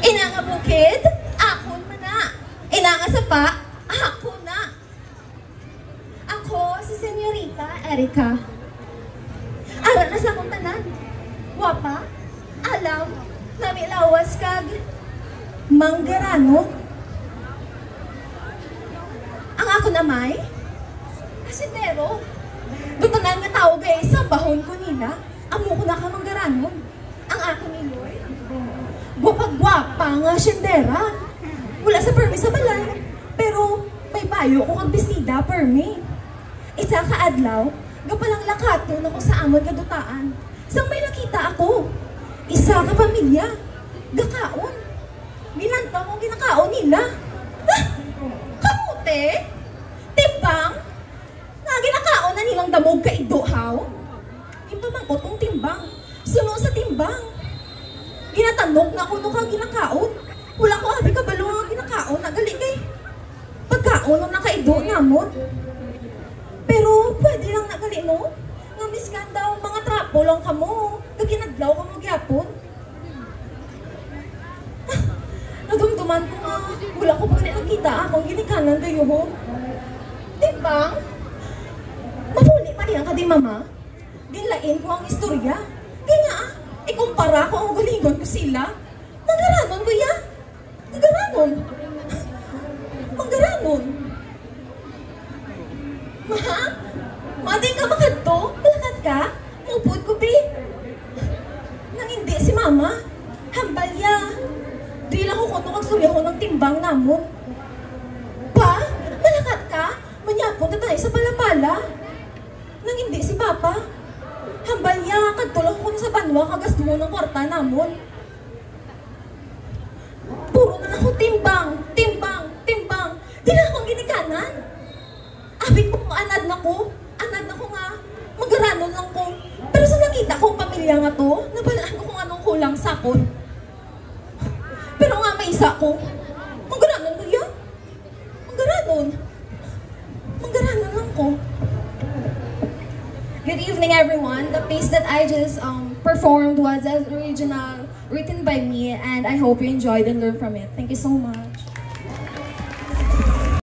Ina nga bukid, akon man na. Ina nga sapa, ako na. Ako si Senyorita Erica. Ara na sa akong tanan. Wapa, alam, namilawas kag manggarano. Ang ako namay, asidero. Dutunan nga tao gay sa bahon ko nila. Amo ko na ka manggarano. Ang ako ni Lloyd, gwapa nga siyendera. Wala sa permi sa balay. Pero may bayo ko kang bisnida permi. Isa ka adlaw, gapalang lakato na ko sa amon kadutaan. Sang may nakita ako. Isa ka pamilya. Gakaon. Binanta ko ginakaon nila. Ah! Kamote? Timbang? Nga ginakaon na nilang damog ka iduhaw? Impamangkot kong timbang. Suno sa timbang. Ginatanog na ako nung ka ginakaon. Wala ko abi kabalo nga ginakaon. Nagali kay pagkaon nung nakaido namon. Pero pwede lang nagali no? Nga miskan daw mga trapo lang kamo. Naginadlaw ka magyapon. Nadumduman ko nga. Wala ko pa nakita akong ginikanan kayo ho. Timbang? Mapuli pa niyan ka di mama? Ginlain ko ang istorya. Kaya ikumpara ko ang galingon ko sila. Manggaranon ko ya. Manggaranon. Manggaranon. Ma? Maday ka makadto? Malakad ka? Maupod ko, be. Nang hindi si mama. Hambal ya. Di lang ko kung kagstorya ko ng timbang namon. Pa? Malakad ka? Manyapon na tayo sa palapala. Nang hindi si papa. Hambal ya, kadtulong ko sa banwa kagasto mo ng kwarta namon. Puro na ako timbang, timbang, timbang. Di na akong ginikanan. Abit ko anad na ko nga, magaranon lang ko. Pero sa nakita kong pamilya nga to, nabalaan ko kung anong kulang sakon. Pero nga may isa ko, magaranon ko yan. Magaranon. Magaranon lang ko. Good evening, everyone. The piece that I just performed was as original, written by me, and I hope you enjoyed and learned from it. Thank you so much.